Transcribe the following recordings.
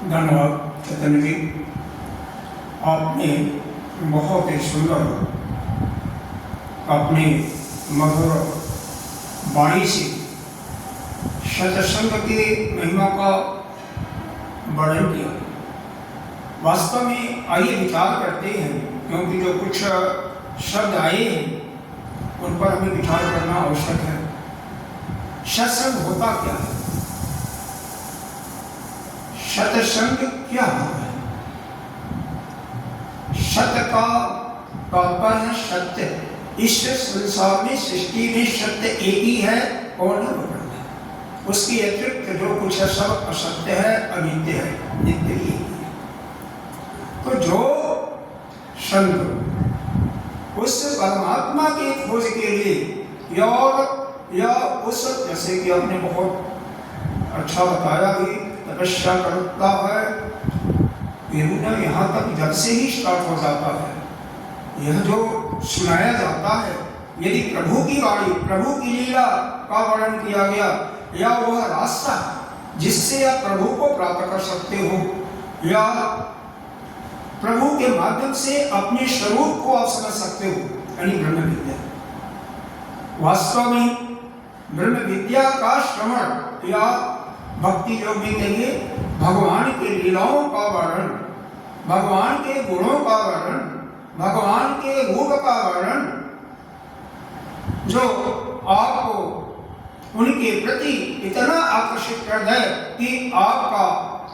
धन्यवाद चैतन्य जी। आपने बहुत ही सुंदर अपनी मधुर वाणी से सत्संग की महिमा का वर्णन किया। वास्तव में आइए विचार करते हैं, क्योंकि जो कुछ शब्द आए हैं उन पर हमें विचार करना आवश्यक है। सत्संग होता क्या है? सत्संग क्या होता है? सत्य का तात्पर्य सत्य। इस संसार में, सृष्टि में सत्य एक ही है और न बदलता है। उसके अतिरिक्त जो कुछ है सब असत्य है, अनित्य है, नित्य ही है। तो जो संत उस परमात्मा की खोज के लिए या उस, जैसे कि आपने बहुत अच्छा बताया कि तपस्या करता है, यहाँ तक जब से ही स्टार्ट हो जाता है। यह जो सुनाया जाता है, यदि प्रभु की वाणी, प्रभु की लीला का वर्णन किया गया, या वह रास्ता जिससे आप प्रभु को प्राप्त कर सकते हो, या प्रभु के माध्यम से अपने स्वरूप को आप समझ सकते हो, यानी ब्रह्म विद्या। वास्तव में ब्रह्म विद्या का श्रवण या भक्ति योग भी कहिए, भगवान के लीलाओं का वर्णन, भगवान के गुणों का वर्णन, भगवान के रूप का वर्णन, जो आपको उनके प्रति इतना आकर्षित कर दे कि आपका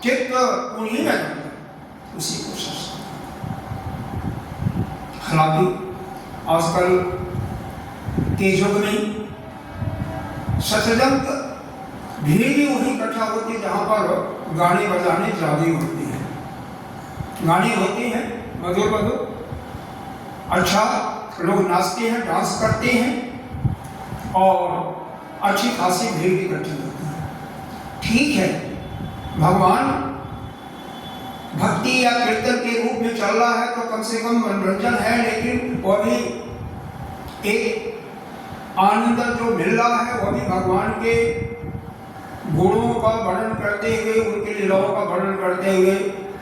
चित्त उन्हीं में लगता है, उसी को सत्संग। हालांकि आजकल के युग में सत्संग भीड़ भी वहीं इकट्ठा होती है जहाँ पर गाने बजाने ज्यादा होते हैं। गाने होते हैं मधुर मधुर, अच्छा लोग नाचते हैं, डांस करते हैं और अच्छी खासी भीड़ भी इकट्ठी होती है। ठीक है, भगवान भक्ति या कीर्तन के रूप में चल रहा है तो कम से कम मनोरंजन है, लेकिन वह भी एक आनंद जो मिल रहा है वह भी भगवान के गुणों का वर्णन करते हुए, उनके लीलाओं का वर्णन करते हुए।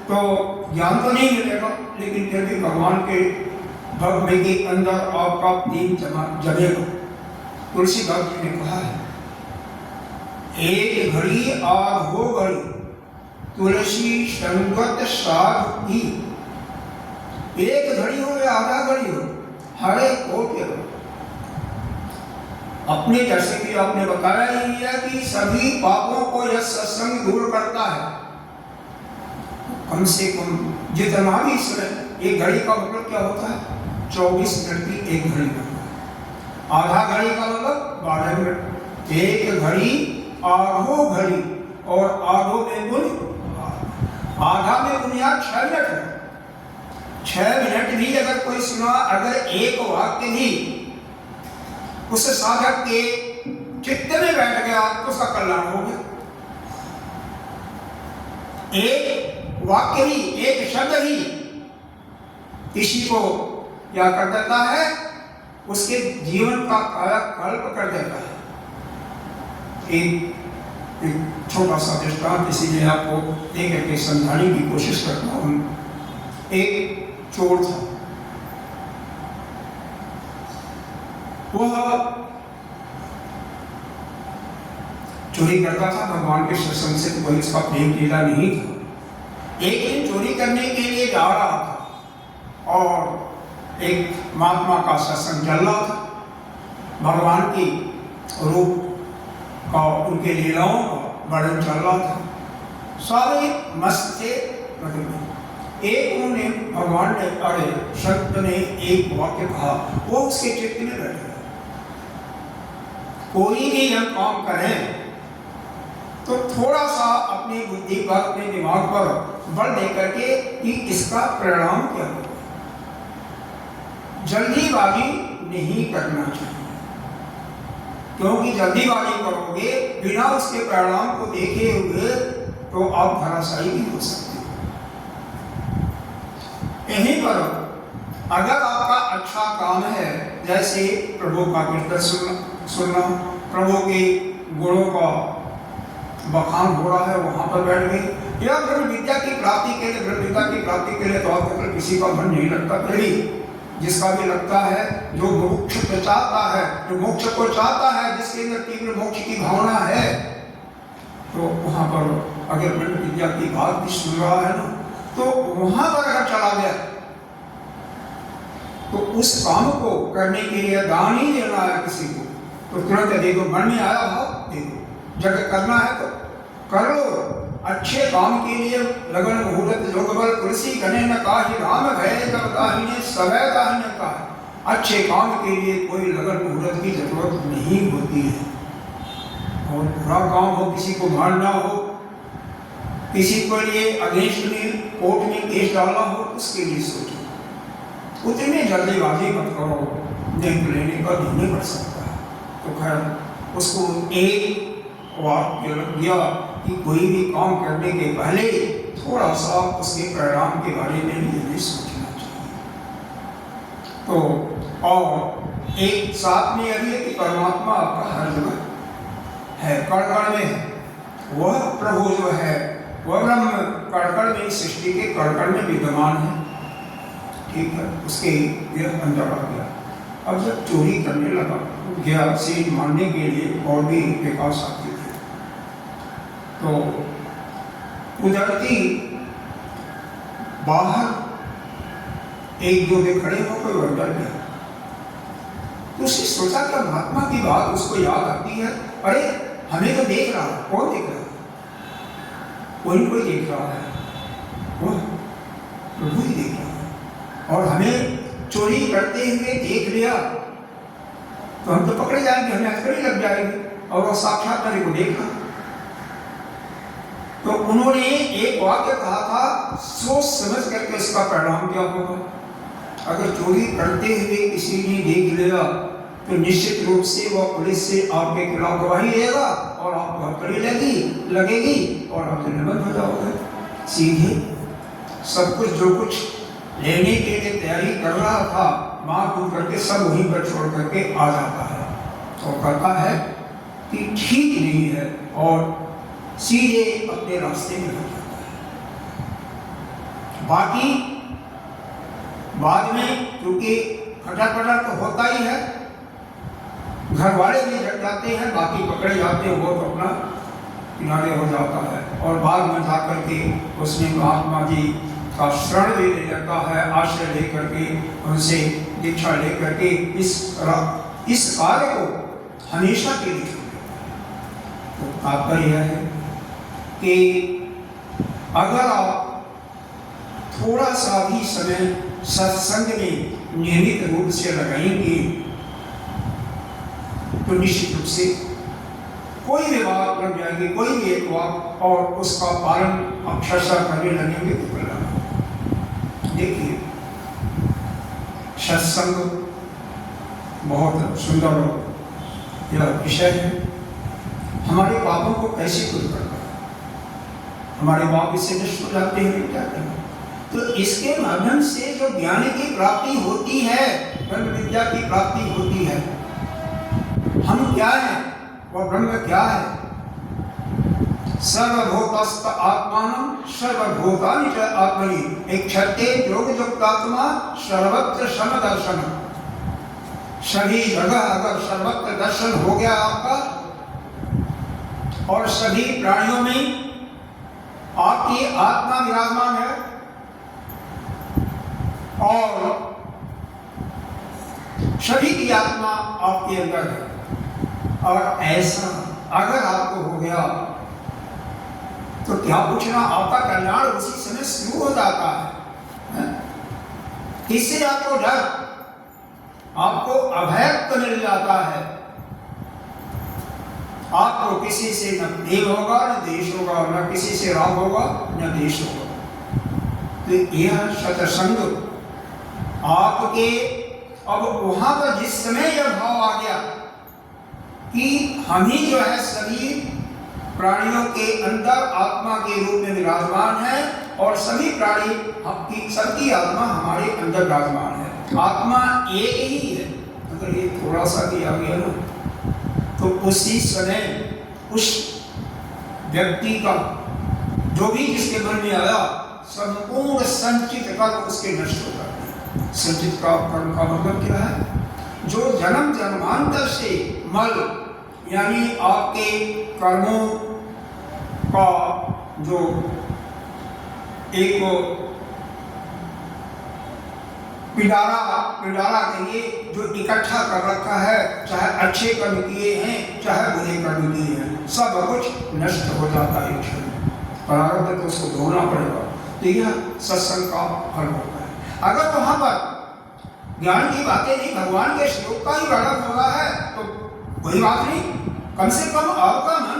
तो ज्ञान तो नहीं मिलेगा, लेकिन फिर भी भगवान के भक्ति के अंदर आपका प्रेम जमेगा। तुलसी दास जी ने कहा है, एक घड़ी आग हो घड़ी तुलसी संगत साध की। एक घड़ी हो या आधा घड़ी हो, हरे को के अपने, जैसे कि आपने बताया ही है कि सभी पापों को यह सत्संग दूर करता है। कम से कम जितना भी समय, एक घड़ी का मतलब क्या होता है? 24 मिनट की एक घड़ी होता है। आधा घड़ी का मतलब 12 मिनट। एक घड़ी आधो घड़ी, और आधो में गुण, आधा में बुनियाद 6 मिनट है। 6 मिनट भी अगर कोई सुना, अगर एक वाक्य भी उस साधक के चित्त में बैठ गया तो उसका कल्याण हो गया। एक वाक्य ही, एक शब्द ही किसी को क्या कर देता है? उसके जीवन का कायाकल्प कर देता है। एक छोटा सा दृष्टांत इसीलिए आपको दे करके समझाने की कोशिश करता हूं। एक चोर था, वह चोरी करता था। भगवान के सत्संग से कोई इसका प्रेम लीला नहीं था। एक दिन चोरी करने के लिए जा रहा था और एक महात्मा का सत्संग चल रहा था। भगवान की रूप का, उनके लीलाओं का वर्णन चल रहा था। सारे मस्त थे। एक उन्होंने, भगवान ने, अरे संत ने एक वाक्य कहा, वो उसके चित्त में बैठ गया। कोई भी हम काम करें तो थोड़ा सा अपनी बुद्धि पर, अपने दिमाग पर बल दे करके कि इसका परिणाम क्या होगा। जल्दीबाजी नहीं करना चाहिए, क्योंकि जल्दीबाजी करोगे बिना उसके परिणाम को देखे हुए तो आप धराशायी भी हो सकते हो। यहीं पर अगर आपका अच्छा काम है, जैसे प्रभु का कीर्तन सुनना, प्रभु के गुणों का बखान हो रहा है, वहां पर बैठ गए, या ब्रह्म विद्या की प्राप्ति के लिए, ब्रह्म विद्या की प्राप्ति के लिए तो आप तक किसी का मन नहीं लगता, फिर भी जिसका भी लगता है, जो मोक्ष को चाहता है, जो मोक्ष को चाहता है, जिसके अंदर तीव्र मोक्ष की भावना है, तो वहां पर अगर ब्रह्म विद्या की बात भी सुन रहा है ना, तो वहां पर अगर चला गया तो उस काम को करने के लिए दान ही देना है किसी को, तो तुरंत देखो मन में आया भाव, देखो जब करना है तो कर लो। अच्छे काम के लिए लगन मुहूर्त जोग बल तुलसी घने न काहि राम भय जब काहिने सवै काहिने कहा। अच्छे काम के लिए कोई लगन मुहूर्त की जरूरत नहीं होती है। और बुरा काम हो, किसी को मारना हो, किसी को लिए अगेंस्ट में कोर्ट में केस डालना हो, उसके लिए सोचो। उतनी जल्दीबाजी मत करो, देख लेने का नहीं पड़ सकता। तो खैर उसको एक वाक्य लग गया कि कोई भी काम करने के पहले थोड़ा सा उसके परिणाम के बारे में भी सोचना चाहिए। तो और एक साथ में यही है कि परमात्मा आपका हर जगह है, कण कण में है। वह प्रभु जो है वह ब्रह्म कण कण में, सृष्टि के कण कण में विद्यमान है। ठीक है, उसके यह अंदर आ गया। अब जब चोरी करने लगा गया सीट मारने के लिए और भी विकास आते थे, तो उधरती बाहर एक दो के खड़े होकर वह डर गया। तो उसने सोचा कि महात्मा की बात उसको याद आती है, अरे हमें तो देख रहा है, कौन देख रहा है? कोई देख रहा है, वो प्रभु ही देख रहा है। और हमें चोरी करते हुए देख लिया तो हम तो पकड़े जाएंगे, हमें हथकड़ी लग जाएगी, और वो साक्षात मेरे को देखा। तो उन्होंने एक वाक्य कहा था, सोच समझ करके इसका परिणाम क्या होगा। अगर चोरी करते हुए किसी ने देख लिया तो निश्चित रूप से वह पुलिस से आपके खिलाफ गवाही देगा और आपको हथकड़ी लगेगी और आप निलंबित हो जाओगे। सीधे सब कुछ जो कुछ लेने के लिए तैयारी कर रहा था, मार कूद करके सब वहीं पर छोड़ करके आ जाता है। तो कहता है कि ठीक नहीं है और सीधे अपने रास्ते में लग जाता है। बाकी बाद में क्योंकि खटर तो होता ही है, घर वाले भी जग जाते हैं, बाकी पकड़े जाते हैं, वो तो अपना किनारे हो जाता है। और बाद में जाकर के उसने महात्मा जी का शरण भी ले लेता है, आश्रय लेकर के उनसे दीक्षा लेकर के इस कार्य को हमेशा के लिए। तो तात्पर्य है कि अगर आप थोड़ा सा भी समय सत्संग में नियमित रूप से लगाएंगे तो निश्चित रूप से कोई भी बात लग जाएगी, कोई भी एक बात, और उसका पालन अक्षरशः करने लगेंगे तो करना। देखिए सत्संग बहुत सुंदर यह विषय है। हमारे पापों को कैसे दूर करना है? हमारे पाप इससे नष्ट हो जाते हैं, क्या करना? तो इसके माध्यम से जो ज्ञान की प्राप्ति होती है, ब्रह्म विद्या की प्राप्ति होती है। हम क्या है, वह ब्रह्म क्या है? सर्वभूतस्थ आत्मानं सर्वभूतानि च आत्मनि इक्षते योगयुक्तात्मा सर्वत्र समदर्शन। सभी जगह अगर सर्वत्र दर्शन हो गया आपका और सभी प्राणियों में आपकी आत्मा विराजमान है और सभी की आत्मा आपके अंदर है, और ऐसा अगर आपको हो गया तो क्या पूछना, आपका कल्याण उसी समय शुरू हो जाता है। किससे आपको डर? आपको अभयत्व मिल जाता है। आपको किसी से न देव होगा न देश होगा, न किसी से राग होगा न देश होगा। तो यह सत्संग आपके, अब वहां पर जिस समय यह भाव आ गया कि हम ही जो है सभी प्राणियों के अंदर आत्मा के रूप में विराजमान है और सभी प्राणी सबकी आत्मा हमारे अंदर विराजमान है। आत्मा एक ही है। अगर ये थोड़ा सा भी आ गया ना तो उसी समय उस व्यक्ति का जो भी जिसके मन में आया संपूर्ण संचित कर्म उसके नष्ट हो जाते हैं। संचित का कर्म का मतलब क्या है? जो जन्म जन्मांतर से मल यानी आपके कर्मों का जो एक पिटारा कहिए, जो इकट्ठा कर रखा है, चाहे अच्छे कर्म किए हैं चाहे बुरे कर्म किए हैं, सब कुछ नष्ट हो जाता है क्षण में। प्रारब्ध तो उसको धोना पड़ेगा। तो यह सत्संग का फल होता है। अगर वहां पर ज्ञान की बातें नहीं, भगवान के श्लोक का ही वर्णन हो रहा है तो कोई बात नहीं। कम से कम आपका मन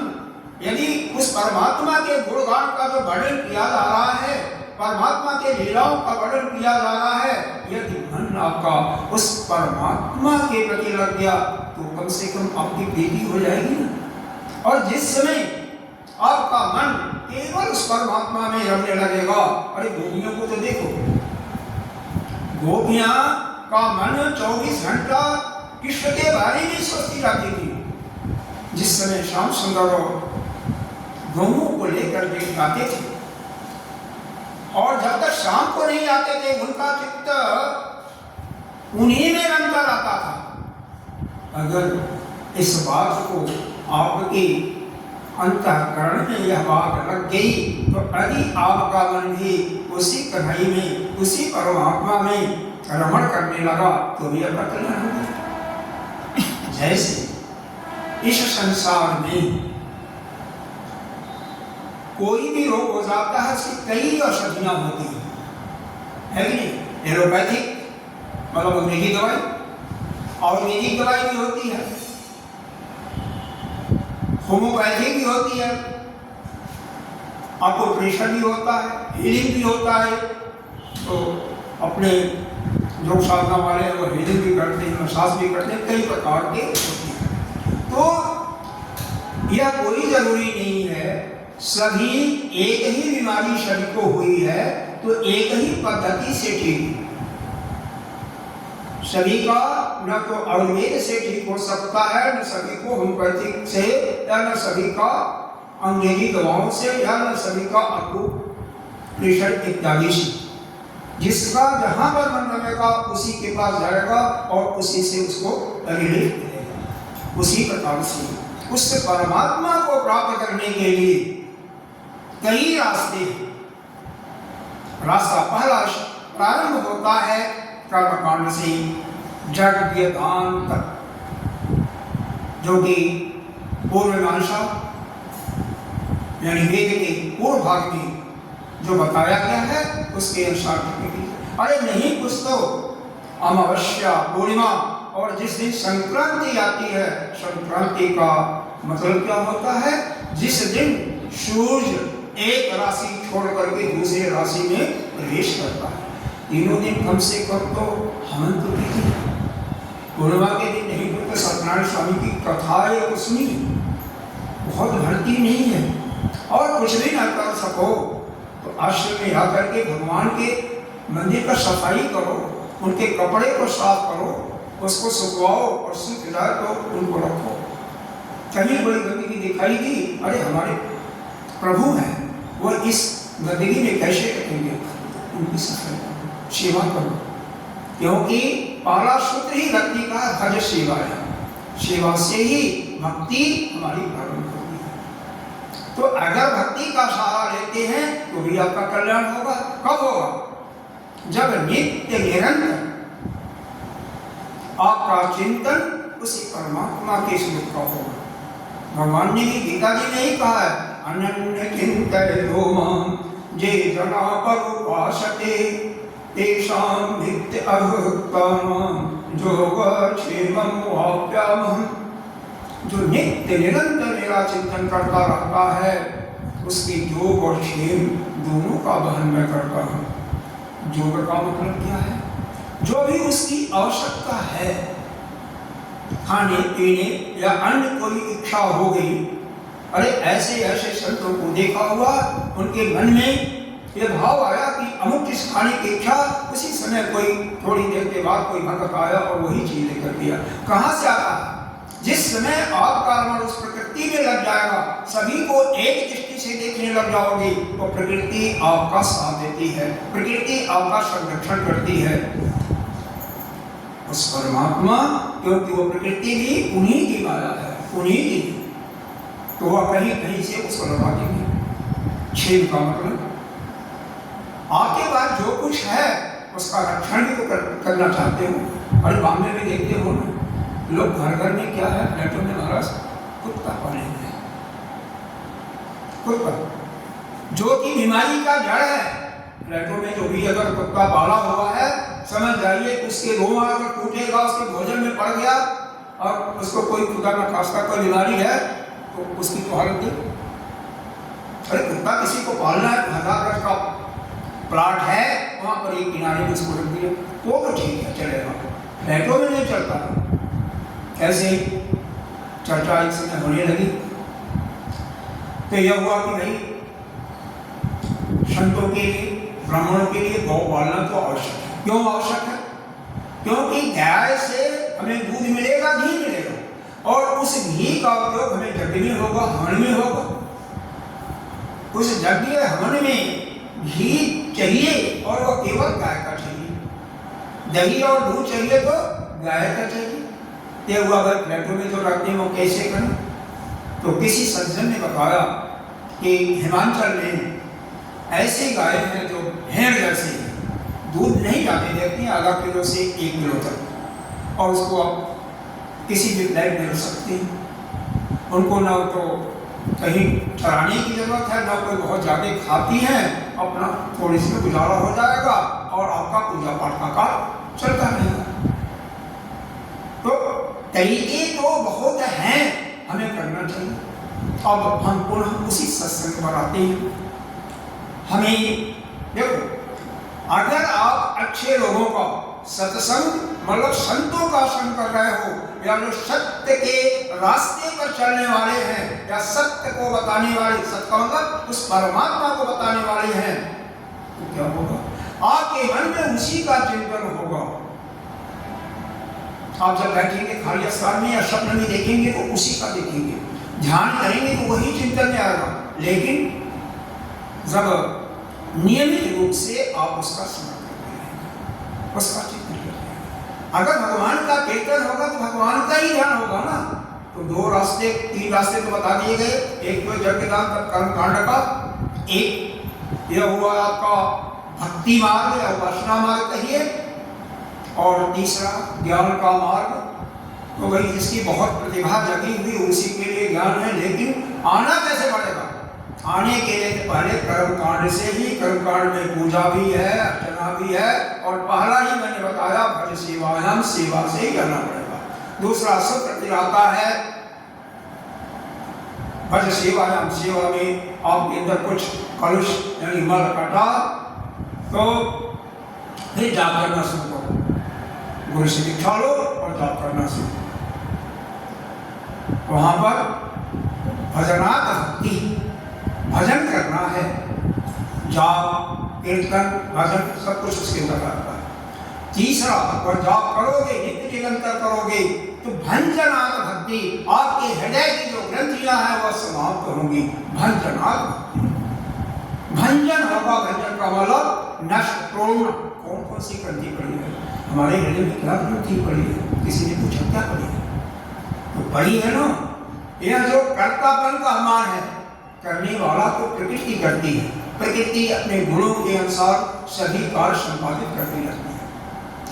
यदि उस परमात्मा के गुणगान का जो वर्णन किया जा रहा है, परमात्मा के लीलाओं का वर्णन किया जा रहा है, यदि मन आपका उस परमात्मा के प्रति लग गया तो कम से कम आपकी प्रीति हो जाएगी ना। और जिस समय आपका मन केवल उस परमात्मा में रमने लगेगा, अरे गोपियों को तो देखो, गोपियां का मन 24 घंटा कृष्ण के बारे में सोचती रहती थी। जिस समय श्याम सुंदर गौओं को लेकर के गाते थे, और जब तक शाम को नहीं आते थे उनका चित्त उन्हीं में रमता रहता था। अगर इस बात को आपके अंतःकरण में यह बात लग गई तो यदि आपका मन भी उसी कन्हई में, उसी परमात्मा में रमण करने लगा तो भी आपका कल्याण होगा। जैसे इस संसार में कोई भी रोग हो जाता है, उसकी कई औषधियां होती है कि नहीं? एलोपैथिक मतलब अंग्रेजी दवाई, आयुर्वेदिक दवाई भी होती है, होम्योपैथिक भी होती है, आपको प्रेशर भी होता है, हीलिंग भी होता है। तो अपने योग साधना वाले वो हीलिंग भी करते हैं, मसाज भी करते हैं, कई प्रकार के होती है। तो यह कोई जरूरी नहीं है सभी एक ही बीमारी शरीर को हुई है तो एक ही पद्धति से ठीक, सभी का न तो आयुर्वेद से ठीक हो सकता है, न सभी को होम्योपैथिक से, या न सभी का अंग्रेजी दवाओं से, या न सभी का प्रेशर इत्यादि से। जिसका जहां पर मन रमेगा उसी के पास जाएगा और उसी से उसको रिलीफ मिलेगा। उसी प्रकार से उस परमात्मा को प्राप्त करने के लिए कई रास्ते। रास्ता पहला प्रारंभ होता है कर्मकांड से, यज्ञ दान तक, जो कि पूर्व मीमांसा यानी वेद के पूर्व भाग में जो बताया गया है उसके अनुसार। अरे नहीं कुछ तो अमावस्या, पूर्णिमा और जिस दिन संक्रांति आती है, संक्रांति का मतलब क्या होता है? जिस दिन सूर्य एक राशि छोड़ करके दूसरे राशि में प्रवेश करता है। तीनों दिन कम से कम तो हवन तो कीजिए। पूर्णिमा के दिन नहीं तो सत्यनारायण स्वामी की कथा है उसमें बहुत भरती नहीं है, और कुछ भी ना कर सको तो आश्रम में आकर के भगवान के मंदिर का सफाई करो, उनके कपड़े को साफ करो, उसको सुखवाओ और सूख जाए तो उनको रखो। कहीं बड़ी गंदगी दिखाई दी, अरे हमारे प्रभु हैं, वो इस गंदगी में कैसे रखेंगे? उनकी सफाई करो, सेवा करो, क्योंकि पहला सूत्र ही भक्ति का भज सेवा है। सेवा से ही भक्ति हमारी प्रारंभ होती है। तो अगर भक्ति का सहारा लेते हैं तो भी आपका कल्याण होगा। कब होगा? जब नित्य निरंतर आपका चिंतन उसी परमात्मा के स्वरूप का होगा। भगवान ने भी गीता जी ने ही कहा है, अनन्य चिंतयो मां जे जना पर उपासते तेषां नित्य अभक्तानां योगक्षेमं वाप्यामहम्। जो नित्य निरंतर मेरा चिंतन करता रहता है उसकी योग और क्षेम दोनों का वहन मैं करता हूँ। योग का मतलब क्या है? जो भी उसकी आवश्यकता है, खाने पीने या अन्य कोई इच्छा हो गई। अरे ऐसे ऐसे संतों को देखा हुआ, उनके मन में ये भाव आया कि अमुक चीज खाने की इच्छा, उसी समय कोई थोड़ी देर के बाद कोई भक्त आया और वही चीज लेकर दिया। कहाँ से आता है? जिस समय आपका मन उस प्रकृति में लग जाएगा, सभी को एक दृष्टि से देखने लग जाओगे, तो प्रकृति आपका साथ देती है, प्रकृति आपका संरक्षण करती है। उस परमात्मा, क्योंकि वो प्रकृति भी उन्हीं की माया है, उन्हीं की, तो वह कहीं कहीं से उसको लगा देंगे। छेद का मतलब आपके पास जो कुछ है उसका रक्षण भी तो करना चाहते हो। और बॉम्बे में देखते हो ना, लोग घर घर में क्या है, फ्लैटों में महाराज कुत्ता पाले हैं, कुत्ता जो कि बीमारी का जड़ है। फ्लैटों में जो भी अगर कुत्ता पाला हुआ है, समझ जाइए उसके रोम अगर टूटेगा, उसके भोजन में पड़ गया और उसको कोई खुदा न खास्ता कोई बीमारी है तो उसकी तो हालत दे। अरे कुत्ता किसी को पालना है, 1000 गज का प्लाट है, वहाँ पर एक किनारे में उसको रख दिया, वो तो ठीक है, चलेगा। फ्लैटों में नहीं चलता। ऐसे ही चर्चा एक समय होने लगी तो यह हुआ कि भाई संतों के लिए, ब्राह्मणों के लिए गौ पालना तो आवश्यक है। क्यों आवश्यक है? क्योंकि गाय से हमें दूध मिलेगा, घी मिलेगा, और उस घी का उपयोग हमें यज्ञ में होगा, हवन में होगा। उस यज्ञ हवन में घी चाहिए और वह केवल गाय का चाहिए, दही और दूध चाहिए तो गाय का चाहिए। ये हुआ अगर फ्लैटों में जो रखते हैं वो कैसे करें? तो किसी सज्जन ने बताया कि हिमाचल में ऐसे गाय हैं जो भेड़ जैसे दूध नहीं जाते देती हैं, आधा किलो से 1 किलो तक, और उसको आप किसी भी फ्लैट में रख सकते हैं। उनको ना तो कहीं चराने की जरूरत है, ना कोई बहुत ज़्यादा खाती है, अपना थोड़ी सी गुजारा हो जाएगा और आपका पूजा पाठ का काम चलता रहेगा। तो तरीके तो बहुत हैं, हमें करना चाहिए। अब हम पुनः उसी सत्संग पर आते हैं। हमें देखो, अगर आप अच्छे लोगों का सत्संग, मतलब संतों का संग कर रहे हो, या जो सत्य के रास्ते पर चलने वाले हैं, या सत्य को बताने वाले, सत्य का मतलब उस परमात्मा को बताने वाले हैं, तो क्या होगा? आपके मन में उसी का चिंतन होगा। आप जब बैठेंगे खाली स्थान में या स्वप्न में देखेंगे तो उसी का देखेंगे, ध्यान करेंगे तो वही चिंतन में आएगा। लेकिन जब नियमित रूप से आप उसका स्मरण करते रहेंगे, उसका चिंतन करते रहेंगे। अगर भगवान का कीर्तन होगा तो भगवान का ही ध्यान होगा ना। तो 2 रास्ते 3 रास्ते तो बता दिए गए, एक तो यज्ञदान कर्म कांड का, एक यह हुआ आपका भक्ति मार्ग या उपासना मार्ग कहिए, और तीसरा ज्ञान का मार्ग। तो भाई जिसकी बहुत प्रतिभा जगी हुई उसी के लिए ज्ञान है, लेकिन आना कैसे पड़ेगा? आने के लिए पहले कर्मकांड से ही, कर्मकांड में पूजा भी है, अर्चना भी है, और पहला ही मैंने बताया भज सेवायाम, सेवा से ही करना पड़ेगा। दूसरा सूत्र आता है भज सेवायाम, सेवा में आपके अंदर कुछ कलुष यानी मल कटा तो फिर जाप करना शुरू करो, गुरु से दीक्षा लो और जाप करना शुरू। वहां पर भजनात् भक्ति, भजन करना है, जाप कीर्तन भजन सब कुछ उसके अंदर आता है। तीसरा, और जाप करोगे, नित्य निरंतर करोगे तो भंजनात् भक्ति, आपके हृदय की जो ग्रंथियां हैं वह समाप्त होंगी। भंजनात् भक्ति, भंजन होगा। भंजन का मतलब नष्ट, पूर्ण। कौन कौन सी ग्रंथि पड़ी है हमारे हृदय में? क्या ग्रंथि पड़ी है? किसी ने पूछा क्या पड़ी है? तो पड़ी है ना, यह जो कर्तापन का अभिमान है, करने वाला तो प्रकृति करती है, प्रकृति अपने गुणों के अनुसार सभी कार्य संपादित करती रहती है।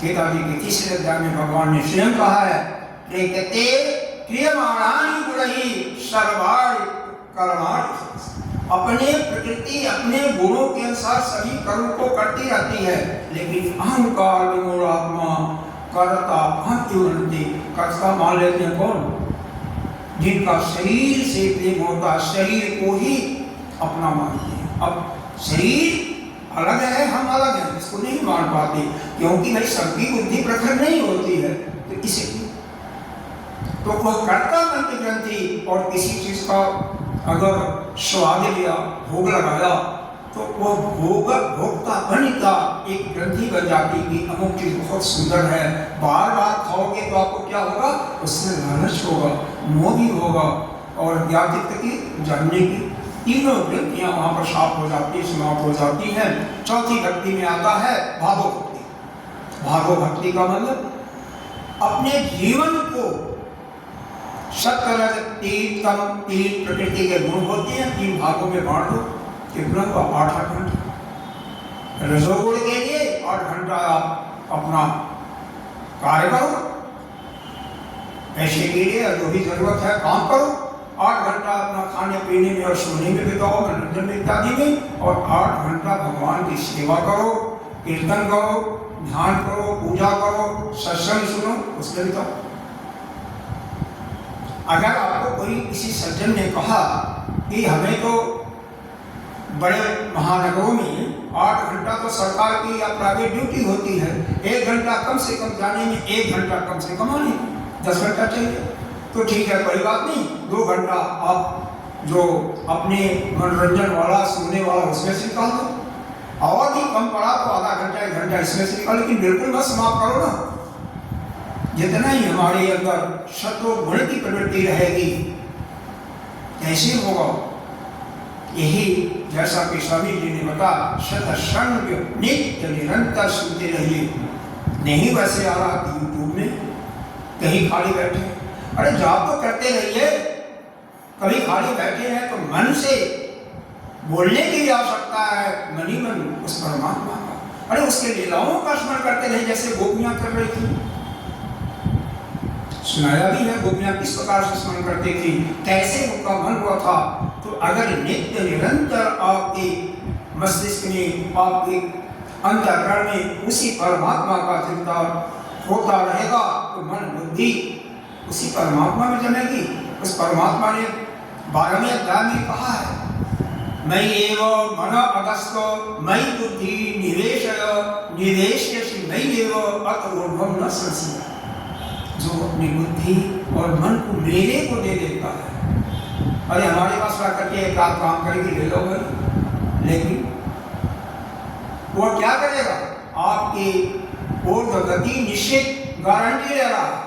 गीता जी के 3 अध्याय में भगवान ने स्वयं कहा है, प्रकृते क्रियमाणानि गुणैः सर्वाणि कर्माणि। अपने प्रकृति अपने गुणों के अनुसार सभी कर्म को करती रहती है, लेकिन अहंकार विमूढ़ात्मा कर्ता अहंत्युरन्ति, कर्ता मान लेते हैं कौन? जिनका शरीर से प्रेम होता, शरीर को ही अपना मानते हैं। अब शरीर अलग है, हम अलग हैं, इसको नहीं मान पाते, क्योंकि भाई सबकी बुद्धि प्रखर नहीं होती है। तो इसलिए तो वह कर्ता मन की ग्रंथि, और किसी चीज का अगर स्वाद लिया, भोग लगाया, तो वो भोक्तापन का एक ग्रंथि बन जाती कि अमुक चीज बहुत सुंदर है, बार बार खाओगे तो आपको क्या होगा, उससे लालच होगा, मोह भी होगा और व्याधित्व की जानने की तीनों ग्रंथियां वहां पर साफ हो जाती, समाप्त हो जाती हैं। चौथी भक्ति में आता है भागो भक्ति। भागो भक्ति का मतलब अपने जीवन को सत्तर तीन प्रकृति के गुण होते हैं, 3 भागों में बांट दो। कितना हुआ? 8 घंटा। रसोगुण के लिए 8 घंटा आप अपना कार्य करो, पैसे के लिए जो भी जरूरत है काम करो। 8 घंटा अपना खाने पीने में और सोने में बिताओ, मनोरंजन में इत्यादि में, और 8 घंटा भगवान की सेवा करो, कीर्तन करो, ध्यान करो, पूजा करो, सत्संग सुनो, उसमें बिताओ। अगर आपको कोई किसी सज्जन ने कहा कि हमें तो बड़े महानगरों में 8 घंटा तो सरकार की या प्राइवेट ड्यूटी होती है, 1 घंटा कम से कम जाने में, 1 घंटा कम से कम आने में, 10 घंटा चाहिए, तो ठीक है, कोई बात नहीं, 2 घंटा आप जो अपने मनोरंजन वाला, सोने वाला, उसमें से निकाल दो। और भी कम पड़ा तो आधा घंटा 1 घंटा इसमें से निकाल, लेकिन बिल्कुल मत समाप्त करो ना। जितना ही हमारे अंदर सत्व गुण की प्रवृत्ति रहेगी, कैसे होगा? यही जैसा कि स्वामी जी ने बताया, सत्संग नित्य निरंतर सुनते रहिए। नहीं वैसे आ रहा कि यूट्यूब में कहीं खाली बैठे, अरे जाप तो करते रहिए। कभी खाली बैठे हैं तो मन से बोलने की आवश्यकता है, मन ही मन उस परमात्मा का, अरे उसके लीलाओं का स्मरण करते रहिए, जैसे गोपियां कर रही थी। सुनाया भी है गोपियां किस प्रकार से स्मरण करती थी, कैसे उनका मन हुआ था। तो अगर नित्य निरंतर आपके मस्तिष्क में, आपके अंतःकरण में उसी परमात्मा का चिंतन होता रहेगा तो मन बुद्धि उसी परमात्मा में जमेगी। उस परमात्मा ने 12वें अध्याय में कहा है, मयि एव मन अगस्तो मयि बुद्धि निवेशय निवेश्यसि मयि एव अत ऊर्ध्वं न संशयः। जो अपनी बुद्धि और मन को मेरे को दे देता है, अरे हमारे पास आकर के एक आध काम करेगी, ले लो भाई, लेकिन वो क्या करेगा? आपकी ऊर्ध्व गति निश्चित गारंटी ले रहा है।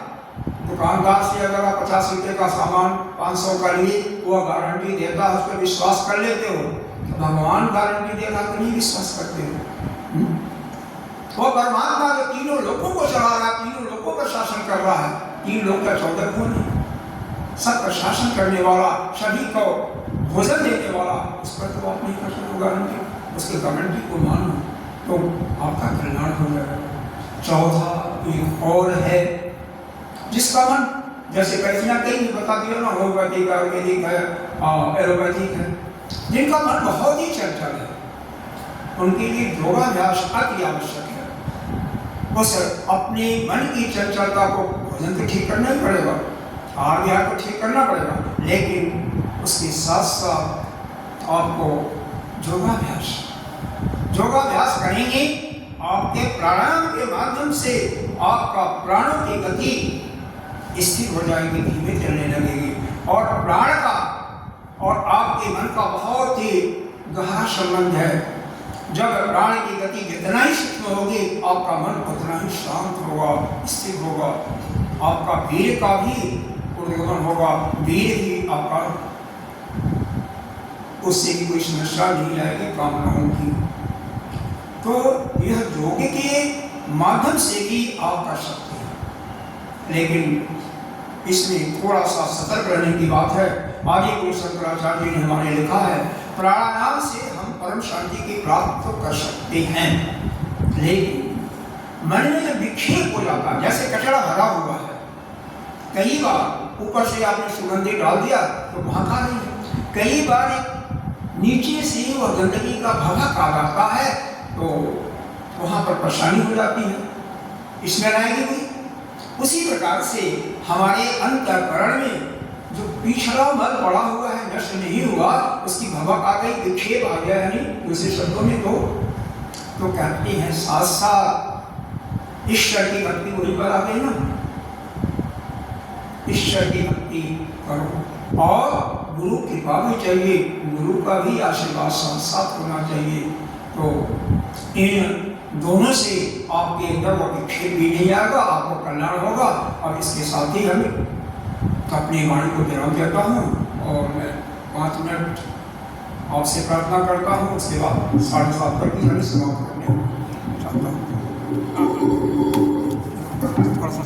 दुकानदार से अगर आप 50 रुपये का सामान 500 का लिए, वो गारंटी देता है, उस पर विश्वास कर लेते हो। तो भगवान गारंटी दे रहा तो नहीं विश्वास करते हो। वो परमात्मा जो तीनों लोगों को चला रहा है, तीनों लोगों का शासन कर रहा है, 3 लोग का 14 कौन है? सबका शासन करने वाला, सभी को भोजन देने वाला, उस पर तो आप नहीं कर सकते गारंटी। उसके गारंटी को मानो तो आपका कल्याण हो जाएगा। चौथा एक और है, जिसका मन, जैसे कैसियाँ कई बता दिया ना, होम्योपैथिक, आयुर्वेदिक है, एलोपैथिक है, जिनका मन बहुत ही चंचल है, उनके लिए योगाभ्यास अति आवश्यक है। उस अपने मन की चंचलता को भोजन तो ठीक करना ही पड़ेगा, आहार विहार को ठीक करना पड़ेगा, लेकिन उसके साथ साथ आपको योगाभ्यास करेंगे। आपके प्राणायाम के माध्यम से आपका प्राणों की गति स्थिर हो जाएगी, धीमे चलने लगेगी, और प्राण का और आपके मन का बहुत ही गहरा संबंध है। जब प्राण की गति जितना ही सूक्ष्म होगी, आपका मन उतना ही शांत होगा, स्थिर होगा, आपका वीर का भी उद्गमन होगा, वीर भी आपका, उससे भी कोई समस्या नहीं आएगी कामनाओं की। तो यह योग के माध्यम से भी आप कर सकते हैं, लेकिन इसमें थोड़ा सा सतर्क रहने की बात है। आगे कोई शंकराचार्य ने हमारे लिखा है, प्राणायाम से हम परम शांति की प्राप्त कर सकते हैं, लेकिन मन में जब विक्षेप हो जाता है, जैसे कचरा भरा हुआ है, कई बार ऊपर से आपने सुगंधी डाल दिया तो भागा नहीं है, कई बार नीचे से वह गंदगी का भभक आ जाता है तो वहाँ पर परेशानी हो जाती है, इसमें आएगी हुई। उसी प्रकार से हमारे अंतःकरण में जो पिछला मल पड़ा हुआ है, नष्ट नहीं हुआ, उसकी भभक आ गई, विक्षेप आ गया, यानी दूसरे शब्दों में तो कहते हैं साथ साथ ईश्वर की भक्ति वही पर आ गई ना, ईश्वर की भक्ति करो और गुरु कृपा भी चाहिए, गुरु का भी आशीर्वाद साथ होना चाहिए। तो इन दोनों से आपके अंदर वो विक्षेप भी नहीं आएगा, आपको कल्याण होगा। और इसके साथ ही हम अपनी वाणी को विराम देता हूँ और मैं 5 मिनट आपसे प्रार्थना करता हूँ। उसके बाद 7:30 पर भी हमें समाप्त करने चाहता हूँ। थोड़ा सा